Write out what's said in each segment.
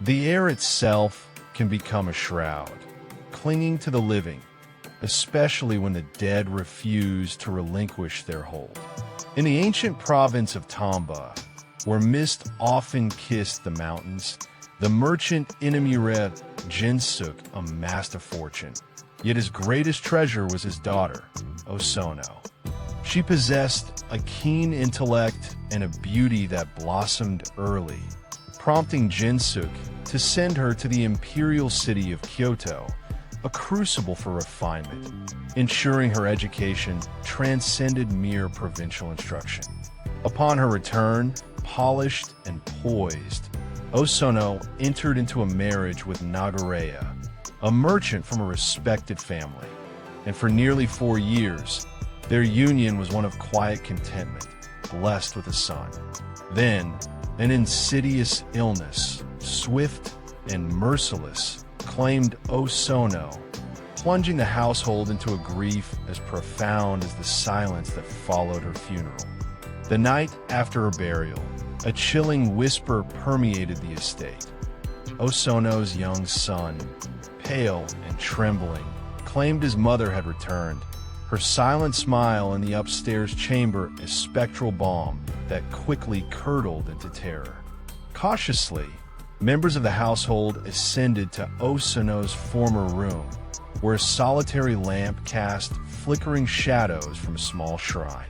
The air itself can become a shroud, clinging to the living, especially when the dead refuse to relinquish their hold. In the ancient province of Tamba, where mist often kissed the mountains, the merchant Inimire Jinsuk amassed a fortune. Yet his greatest treasure was his daughter, Osono. She possessed a keen intellect and a beauty that blossomed early, prompting Jinsuk to send her to the imperial city of Kyoto, a crucible for refinement, ensuring her education transcended mere provincial instruction. Upon her return, polished and poised, Osono entered into a marriage with Nagareya, a merchant from a respected family, and for nearly 4 years, their union was one of quiet contentment, blessed with a son. Then, an insidious illness, swift and merciless, claimed Osono, plunging the household into a grief as profound as the silence that followed her funeral. The night after her burial, a chilling whisper permeated the estate. Osono's young son, pale and trembling, claimed his mother had returned, her silent smile in the upstairs chamber a spectral balm that quickly curdled into terror. Cautiously, members of the household ascended to Osono's former room, where a solitary lamp cast flickering shadows from a small shrine.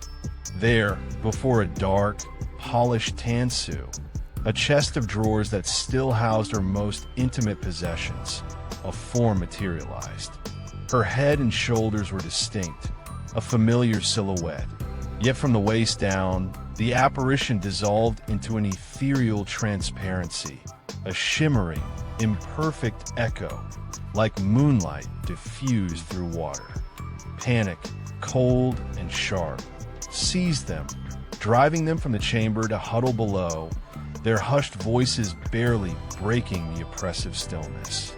There, before a dark, polished tansu, a chest of drawers that still housed her most intimate possessions, a form materialized. Her head and shoulders were distinct, a familiar silhouette. Yet from the waist down, the apparition dissolved into an ethereal transparency, a shimmering, imperfect echo, like moonlight diffused through water. Panic, cold and sharp, seized them, driving them from the chamber to huddle below, their hushed voices barely breaking the oppressive stillness.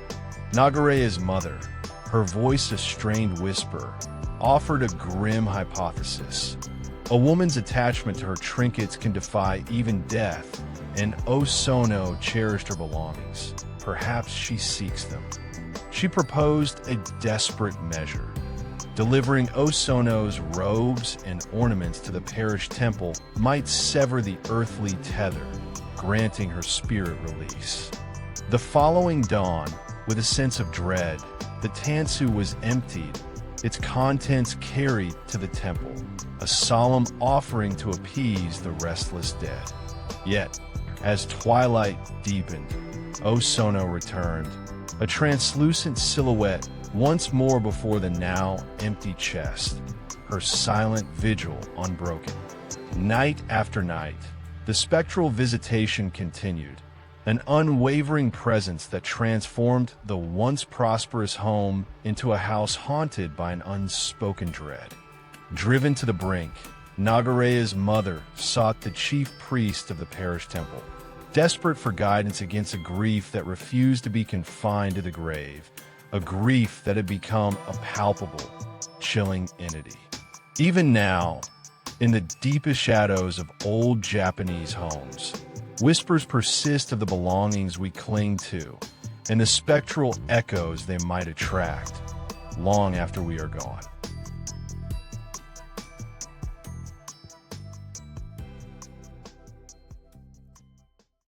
Nagareya's mother, her voice a strained whisper, offered a grim hypothesis. A woman's attachment to her trinkets can defy even death, and Osono cherished her belongings. Perhaps she seeks them. She proposed a desperate measure, delivering Osono's robes and ornaments to the parish temple might sever the earthly tether, granting her spirit release. The following dawn, with a sense of dread, the tansu was emptied, its contents carried to the temple, a solemn offering to appease the restless dead. Yet, as twilight deepened, Osono returned, a translucent silhouette once more before the now empty chest, her silent vigil unbroken. Night after night, the spectral visitation continued, an unwavering presence that transformed the once prosperous home into a house haunted by an unspoken dread. Driven to the brink, Nagareya's mother sought the chief priest of the parish temple, desperate for guidance against a grief that refused to be confined to the grave, a grief that had become a palpable, chilling entity. Even now, in the deepest shadows of old Japanese homes, whispers persist of the belongings we cling to and the spectral echoes they might attract long after we are gone.